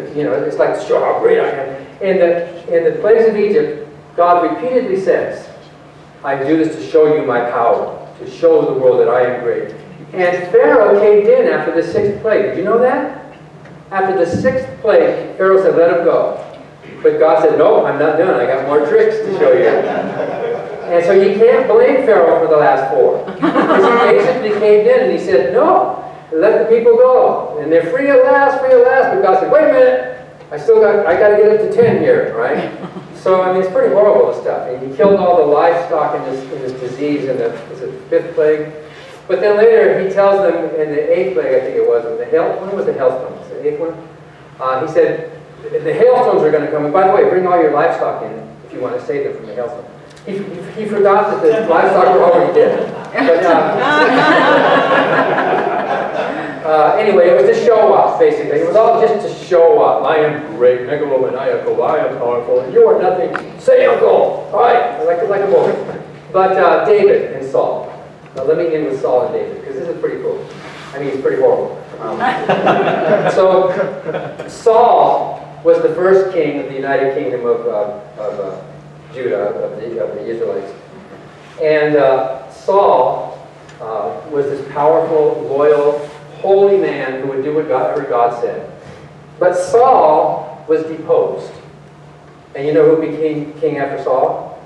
it's like to show how great I am. In the plagues of Egypt, God repeatedly says, I do this to show you my power, to show the world that I am great. And Pharaoh caved in after the 6th plague. Did you know that? After the 6th plague, Pharaoh said, let him go. But God said, no, I'm not done. I got more tricks to show you. And so you can't blame Pharaoh for the last 4. Because he basically caved in and he said, no, let the people go. And they're free at last, free at last. But God said, wait a minute. I got to get up to 10 here, right? So, I mean, it's pretty horrible, this stuff. And he killed all the livestock in this disease in the 5th plague. But then later, he tells them in the 8th plague, I think it was, when was the hailstone? Was it the 8th one? He said, the hailstones are going to come. And by the way, bring all your livestock in if you want to save them from the hailstone. He forgot that the livestock were already dead. But, anyway, it was to show off, basically. It was all just to show off. I am great, megalomaniacal, I am powerful, and you are nothing. Say uncle! All right, like a boy. But David and Saul. Now let me end with Saul and David, because this is pretty cool. I mean, it's pretty horrible. So, Saul was the first king of the United Kingdom of Judah, of the Israelites. And Saul was this powerful, loyal, holy man who would do whatever God said. But Saul was deposed. And you know who became king after Saul?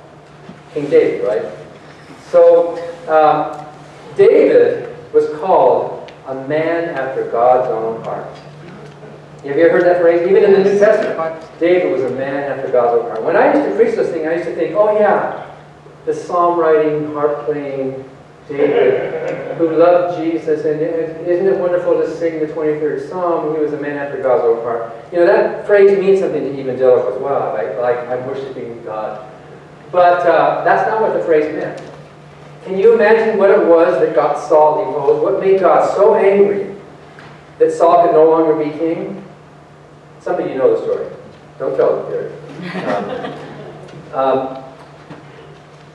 King David, right? So, David was called a man after God's own heart. Have you ever heard that phrase? Even in the New Testament, David was a man after God's own heart. When I used to preach this thing, I used to think, oh yeah, the psalm writing, harp playing David, who loved Jesus, and isn't it wonderful to sing the 23rd Psalm? He was a man after God's own heart. You know, that phrase means something to evangelicals as well, like I'm worshiping God. But that's not what the phrase meant. Can you imagine what it was that got Saul deposed? What made God so angry that Saul could no longer be king? Some of you know the story. Don't tell it here.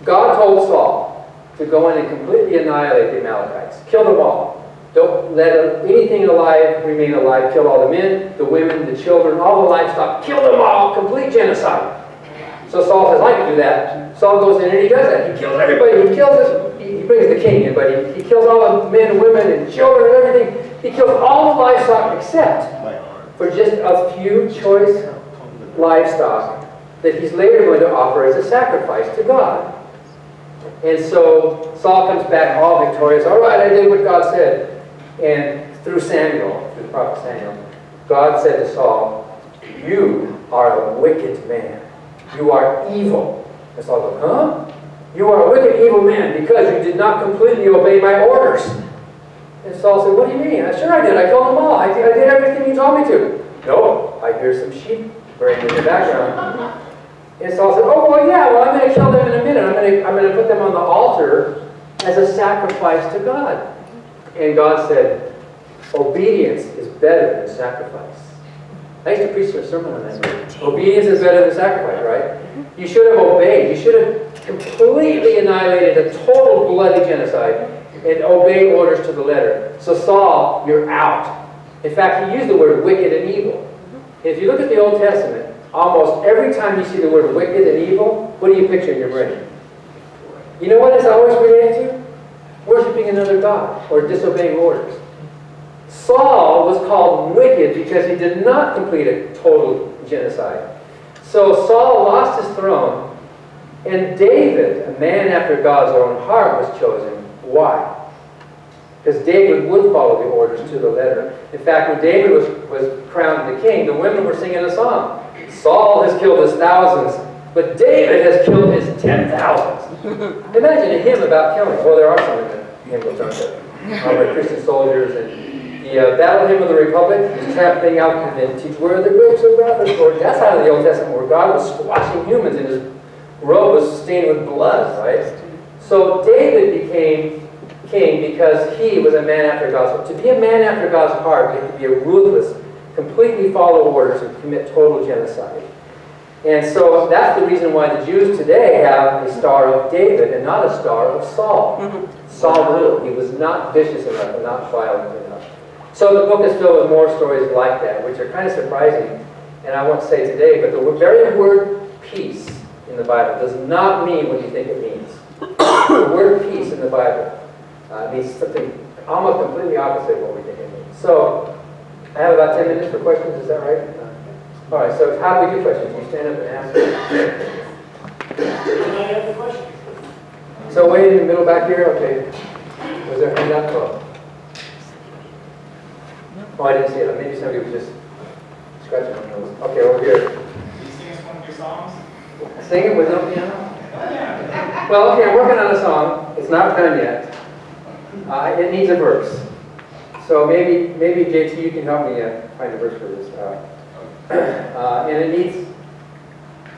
God told Saul to go in and completely annihilate the Amalekites. Kill them all. Don't let anything alive remain alive. Kill all the men, the women, the children, all the livestock. Kill them all. Complete genocide. So Saul says, I can do that. Saul goes in and he does that. He kills everybody. He kills us. He brings the king in, but he kills all the men, women, and children and everything. He kills all the livestock except for just a few choice livestock that he's later going to offer as a sacrifice to God. And so Saul comes back all victorious. All right, I did what God said. And through Samuel, through the prophet Samuel, God said to Saul, you are a wicked man. You are evil. And Saul goes, huh? You are a wicked, evil man because you did not completely obey my orders. And Saul said, what do you mean? Sure I did. I killed them all. I did everything you told me to. No, I hear some sheep braying in the background. And Saul said, oh, well, yeah, well, I'm going to kill them in a minute. I'm going to put them on the altar as a sacrifice to God. And God said, obedience is better than sacrifice. I used to preach a sermon on that. Obedience is better than sacrifice, right? You should have obeyed. You should have completely annihilated a total bloody genocide and obeyed orders to the letter. So Saul, you're out. In fact, he used the word wicked and evil. If you look at the Old Testament, almost every time you see the word wicked and evil, what do you picture in your brain? You know what it's always related to? Worshipping another god or disobeying orders. Saul was called wicked because he did not complete a total genocide. So Saul lost his throne, and David, a man after God's own heart, was chosen. Why? Because David would follow the orders to the letter. In fact, when David was crowned the king, the women were singing a song. Saul has killed his thousands, but David has killed his 10,000s. Imagine a hymn about killing. Well, there are some in the hymns, aren't there? Like Christian soldiers and the Battle Hymn of the Republic is trampling out the vintage where the grapes of wrath are stored. That's out of the Old Testament where God was squashing humans and his robe was stained with blood, right? So David became king because he was a man after God's heart. To be a man after God's heart, you have to be a ruthless, completely follow orders and commit total genocide. And so that's the reason why the Jews today have a Star of David and not a Star of Saul. Saul ruled. He was not vicious enough and not violent enough. So the book is filled with more stories like that, which are kind of surprising, and I won't say today, but the very word peace in the Bible does not mean what you think it means. The word peace in the Bible means something almost completely opposite of what we think it means. So I have about 10 minutes for questions, is that right? All right, so how do we do questions? You stand up and ask. Anybody have a question? So way in the middle back here, okay. Was there a hand up? Oh, I didn't see it. Maybe somebody was just scratching their nose. Okay, over here. Can you sing us one of your songs? Sing it with no piano? Well, okay, I'm working on a song. It's not done yet. It needs a verse. So maybe JT, you can help me find a verse for this. And it needs.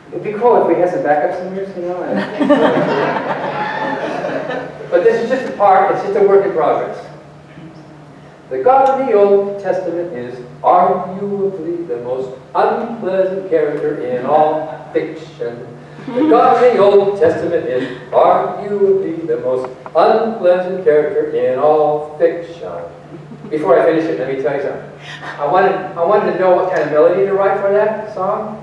It'd be cool if we had some backup singers, you know. But this is just a part, it's just a work in progress. The God of the Old Testament is arguably the most unpleasant character in all fiction. The God of the Old Testament is arguably the most unpleasant character in all fiction. Before I finish it, let me tell you something. I wanted to know what kind of melody to write for that song.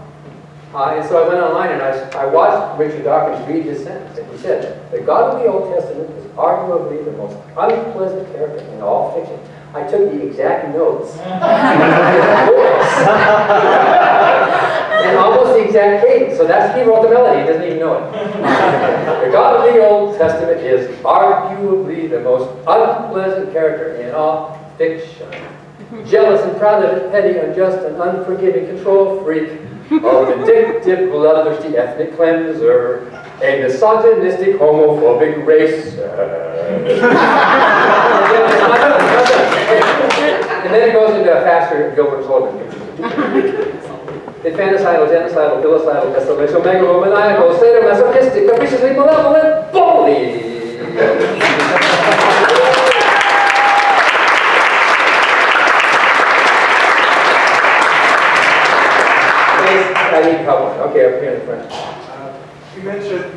And so I went online and I watched Richard Dawkins read his sentence. And he said, the God of the Old Testament is arguably the most unpleasant character in all fiction. I took the exact notes. And almost the exact cadence. So he wrote the melody, he doesn't even know it. The God of the Old Testament is arguably the most unpleasant character in all fiction. Jealous and proud of it, petty, unjust, and unforgiving control freak. A vindictive, bloodthirsty ethnic cleanser, a misogynistic, homophobic racer. And then it goes into a faster Gilbert Sullivan. Infanticidal, genocidal, filicidal, pestilential, megalomaniacal, sadomasochistic, capriciously malevolent, bully. I need help. Okay, up here in the front. You mentioned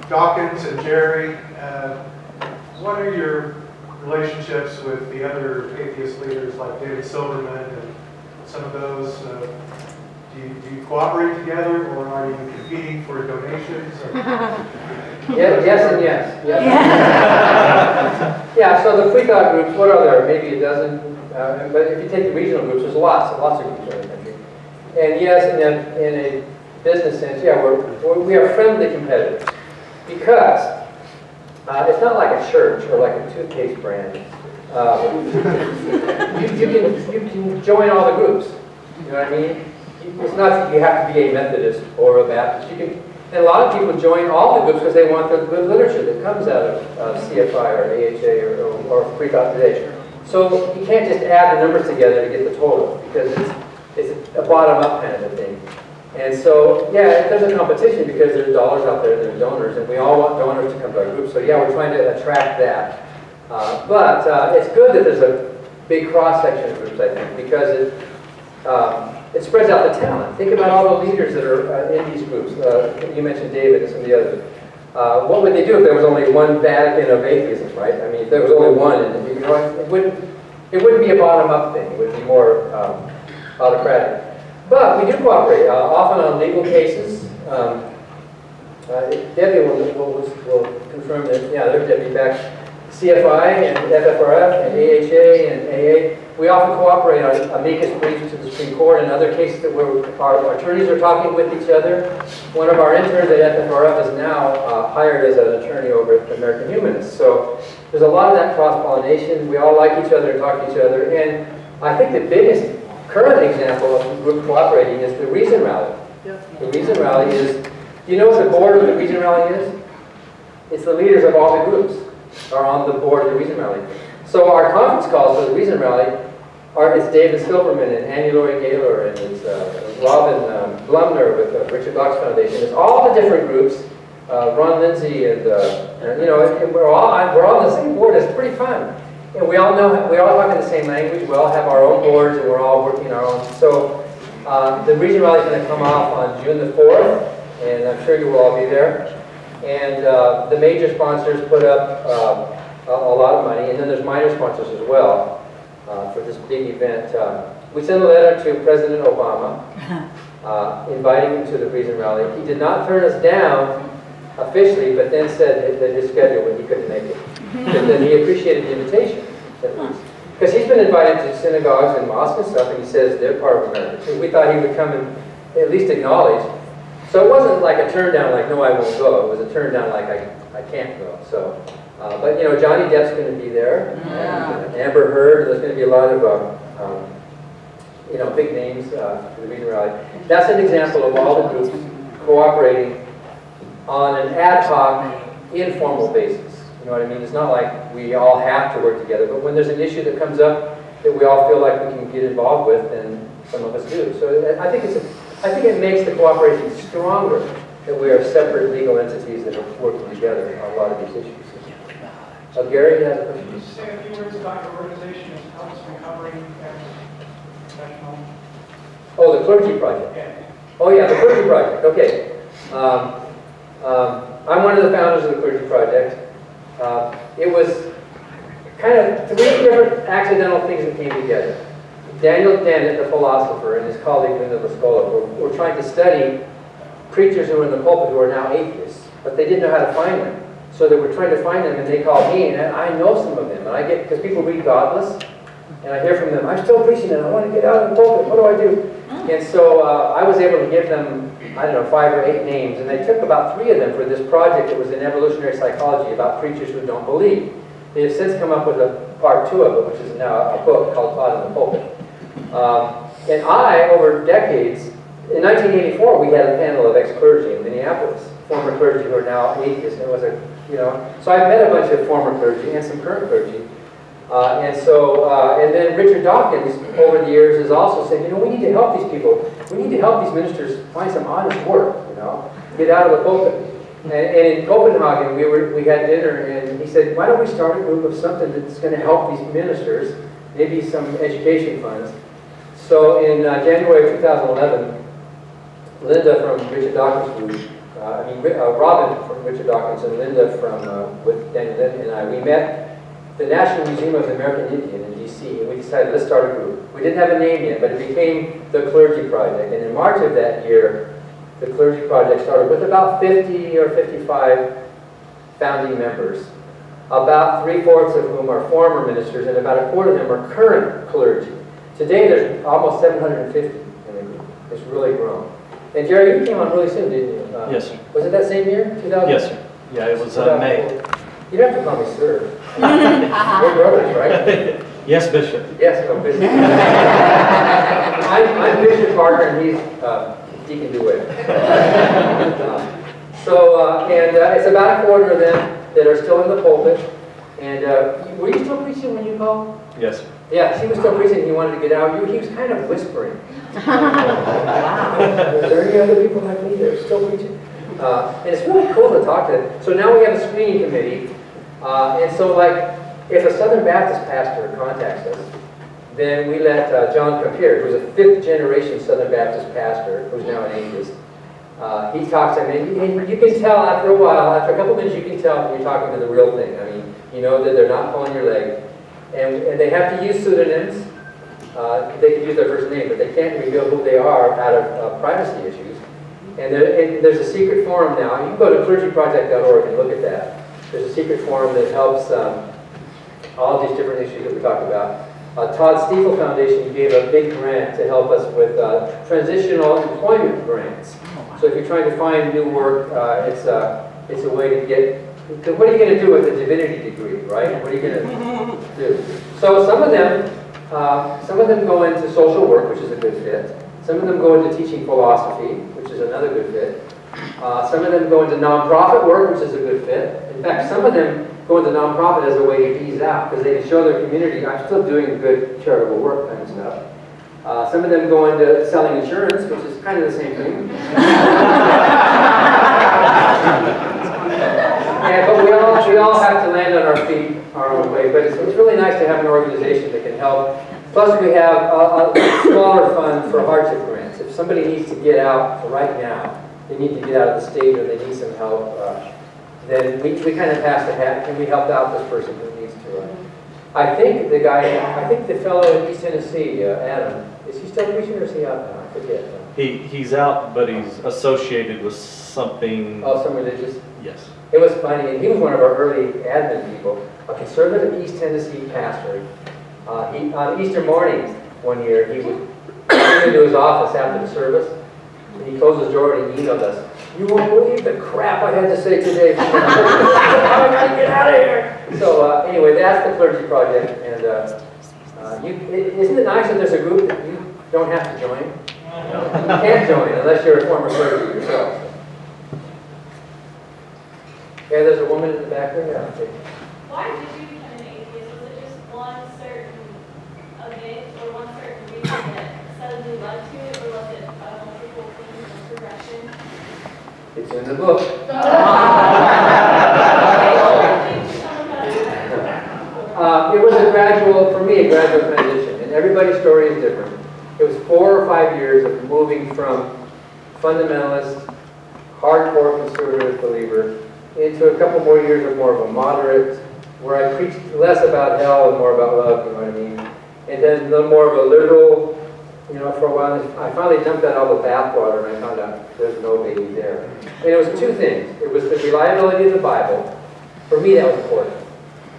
Dawkins and Jerry. What are your relationships with the other atheist leaders like David Silverman and some of those? Do you cooperate together, or are you competing for donations? Yes and yes. Yeah, so the free thought groups, what are there? Maybe a dozen. But if you take the regional groups, there's lots of groups around the country. And yes, in a business sense, yeah, we are friendly competitors. Because it's not like a church or like a toothpaste brand. You can join all the groups. You know what I mean? It's not that you have to be a Methodist or a Baptist. And a lot of people join all the groups because they want the good literature that comes out of CFI or AHA or Free Thought Today. So you can't just add the numbers together to get the total, because it's a bottom-up kind of a thing. And so, yeah, there's a competition because there's dollars out there, there's donors, and we all want donors to come to our group. So yeah, we're trying to attract that. But it's good that there's a big cross-section of groups, I think, because it spreads out the talent. Think about all the leaders that are in these groups. You mentioned David and some of the others. What would they do if there was only one Vatican of atheism, right? I mean, if there was only one, and it wouldn't be a bottom-up thing. It would be more autocratic. But we do cooperate, often on legal cases. Debbie will confirm that, yeah, there's Debbie back. CFI and FFRF and AHA and AA, we often cooperate on amicus briefs to the Supreme Court and other cases that where our attorneys are talking with each other. One of our interns at FFRF is now hired as an attorney over at American Humanists. So there's a lot of that cross-pollination. We all like each other and talk to each other. And I think the biggest current example of group cooperating is the Reason Rally. The Reason Rally is, do you know what the board of the Reason Rally is? It's the leaders of all the groups are on the board of the Reason Rally. So our conference calls for the Reason Rally it's David Silverman and Annie Laurie Gaylor, and it's Robin Blumner with the Richard Dawkins Foundation. It's all the different groups, Ron Lindsay, and you know, and we're all on the same board. It's pretty fun. And we all talk in the same language. We all have our own boards, and we're all working our own. So the Reason Rally is going to come off on June the 4th, and I'm sure you will all be there. And the major sponsors put up a lot of money, and then there's minor sponsors as well for this big event. We sent a letter to President Obama inviting him to the Reason Rally. He did not turn us down officially, but then said that his schedule when he couldn't make it. And then he appreciated the invitation, because he's been invited to synagogues and mosques and stuff, and he says they're part of America. So we thought he would come and at least acknowledge. So it wasn't like a turn down like, no, I won't go. It was a turn down like, I can't go. So, but you know, Johnny Depp's going to be there, and Amber Heard. There's going to be a lot of, you know, big names for the Reason Rally. That's an example of all the groups cooperating on an ad hoc, informal basis. You know what I mean? It's not like we all have to work together, but when there's an issue that comes up that we all feel like we can get involved with, then some of us do. So I think it makes the cooperation stronger that we are separate legal entities that are working together on a lot of these issues. Gary has a question. Can you say a few words about your organization as helps recovering as professional? Oh, the Clergy Project. Yeah. Oh yeah, the Clergy Project, okay. I'm one of the founders of the Clergy Project. It was kind of 3 different accidental things that came together. Daniel Dennett, the philosopher, and his colleague Linda Lascola were trying to study preachers who were in the pulpit who are now atheists, but they didn't know how to find them. So they were trying to find them, and they called me, and I know some of them. And I get, because people read Godless, and I hear from them, I'm still preaching and I want to get out of the pulpit, what do I do? And so I was able to give them, I don't know, 5 or 8 names, and they took about 3 of them for this project that was in evolutionary psychology about preachers who don't believe. They have since come up with a part 2 of it, which is now a book called God in the Pulpit. And I, over decades, in 1984, we had a panel of ex-clergy in Minneapolis, former clergy who are now atheists. It was a, so I've met a bunch of former clergy and some current clergy. And then Richard Dawkins, over the years, has also said, we need to help these people. We need to help these ministers find some honest work, get out of the pulpit. And in Copenhagen, we had dinner, and he said, why don't we start a group of something that's going to help these ministers, maybe some education funds. So in January of 2011, Linda from Richard Dawkins' group, Robin from Richard Dawkins and Linda from, with Daniel Denton and I, we met the National Museum of the American Indian in D.C., and we decided, let's start a group. We didn't have a name yet, but it became the Clergy Project. And in March of that year, the Clergy Project started with about 50 or 55 founding members, about 3/4 of whom are former ministers, and about 1/4 of them are current clergy. Today, there's almost 750 in the group. It's really grown. And Jerry, you came on really soon, didn't you? Yes, sir. Was it that same year, 2000? Yes, sir. Yeah, it was May. You don't have to call me sir. We're brothers, right? Yes, Bishop. Yes, no, Bishop. I'm Bishop Parker, and he's Deacon DeWitt. It's about 1/4 of them that are still in the pulpit. And were you still preaching when you called? Yes, sir. Yeah, he was still preaching. He wanted to get out. He was kind of whispering. Is there any other people like me that are still preaching? And it's really cool to talk to them. So now we have a screening committee. And so, like, if a Southern Baptist pastor contacts us, then we let John Compier, who's a 5th-generation Southern Baptist pastor, who's now an atheist, he talks to him, and you can tell after a while, after a couple minutes, you can tell when you're talking to the real thing. I mean, you know that they're not pulling your leg. And they have to use pseudonyms. They can use their first name, but they can't reveal who they are out of privacy issues. And there's a secret forum now. You can go to clergyproject.org and look at that. There's a secret forum that helps all these different issues that we talked about. Todd Stiefel Foundation gave a big grant to help us with transitional employment grants. So if you're trying to find new work, it's a way to get. What are you going to do with a divinity degree, right? What are you going to do? So some of them go into social work, which is a good fit. Some of them go into teaching philosophy, which is another good fit. Some of them go into nonprofit work, which is a good fit. In fact, some of them go into nonprofit as a way to ease out, because they can show their community, I'm still doing good charitable work kind of stuff. Some of them go into selling insurance, which is kind of the same thing. Yeah, but we all have to land on our feet our own way. But it's really nice to have an organization that can help. Plus, we have a smaller fund for hardship grants. If somebody needs to get out right now, they need to get out of the state or they need some help, then we kind of pass the hat and we help out this person who needs to. I think the fellow in East Tennessee, Adam, is he still preaching or is he out now? I forget. He's out, but he's associated with something. Oh, some religious? Yes. It was funny, and he was one of our early admin people, a conservative East Tennessee pastor. On Easter morning one year, he would come into his office after the service, and he closed his door and he emailed us, "You won't believe the crap I had to say today. I gotta get out of here." So anyway, that's the Clergy Project, and isn't it nice that there's a group that you don't have to join? You can't join unless you're a former clergy yourself. Yeah, there's a woman in the back there. Yeah. Okay. Why did you become an atheist? Was it just one certain event or one certain reason that suddenly led to it, or was it multiple things of progression? It's in the book. totally different. It was 4 or 5 years of moving from fundamentalist, hardcore conservative believer into a couple more years of more of a moderate, where I preached less about hell and more about love, you know what I mean? And then a little more of a liberal, you know, for a while. I finally dumped out all the bathwater and I found out there's no baby there. And it was two things. It was the reliability of the Bible. For me, that was important.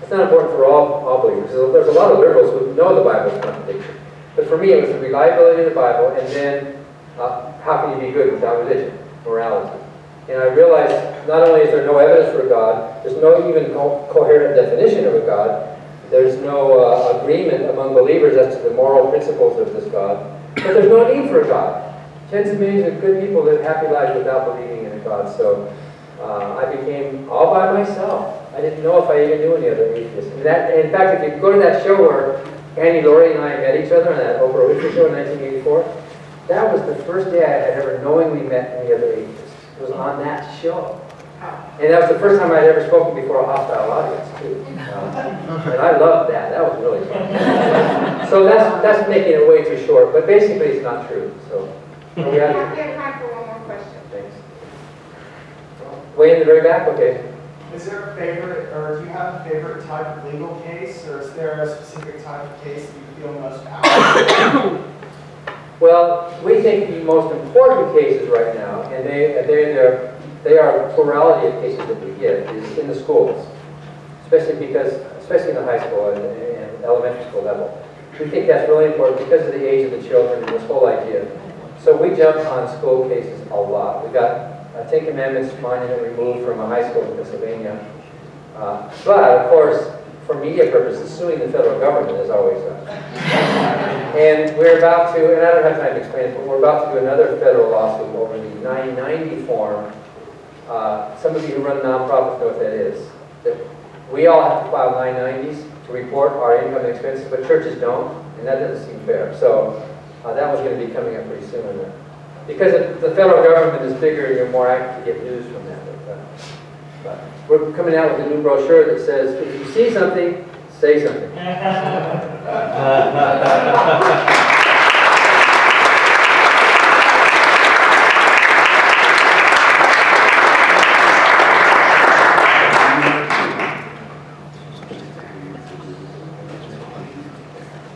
It's not important for all believers. There's a lot of liberals who know the Bible's contradiction. But for me, it was the reliability of the Bible, and then how can you be good without religion, morality? And I realized not only is there no evidence for a God, there's no even coherent definition of a God, there's no agreement among believers as to the moral principles of this God, but there's no need for a God. Tens of millions of good people live happy lives without believing in a God, so I became all by myself. I didn't know if I even knew any other atheists. In fact, if you go to that show where Annie Laurie and I met each other on that Oprah Winfrey show in 1984, that was the first day I had ever knowingly met any other atheists. It was on that show. And that was the first time I'd ever spoken before a hostile audience, too. And I loved that. That was really fun. So that's making it way too short, but basically it's not true. So We have time for one more question. Thanks. Way in the very back? Okay. Is there a favorite, or do you have a favorite type of legal case, or is there a specific type of case that you feel most passionate? Well, we think the most important cases right now, and they are plurality of cases that we get, is in the schools, especially in the high school and elementary school level. We think that's really important because of the age of the children and this whole idea. So we jump on school cases a lot. We got a Ten Commandments monument removed from a high school in Pennsylvania. But, of course, for media purposes, suing the federal government is always up. And we're about to, and I don't have time to explain it, but we're about to do another federal lawsuit over the 990 form. Some of you who run nonprofits know what that is. That we all have to file 990s to report our income and expenses, but churches don't, and that doesn't seem fair. So that one's going to be coming up pretty soon. Because the federal government is bigger, you're more apt to get news from that. But we're coming out with a new brochure that says, if you see something, say something.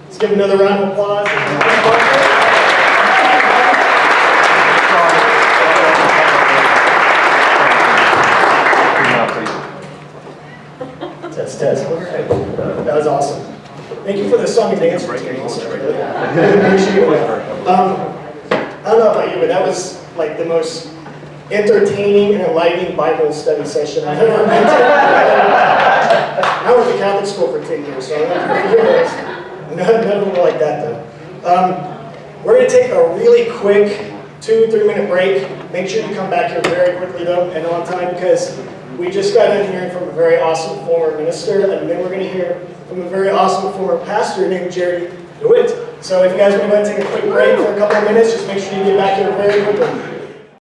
Let's give another round of applause. Test. All right. That was awesome. Thank you for the song and dance routine also. I really appreciate it. I don't know about you, but that was like the most entertaining and enlightening Bible study session I've ever been to. I went to Catholic school for 10 years, so I went through years. None like that though. We're going to take a really quick 2-3 minute break. Make sure you come back here very quickly though and on time, because we just got done hearing from a very awesome former minister, and then we're going to hear from a very awesome former pastor named Jerry DeWitt. So if you guys want to go ahead and take a quick break for a couple of minutes, just make sure you get back here very quickly.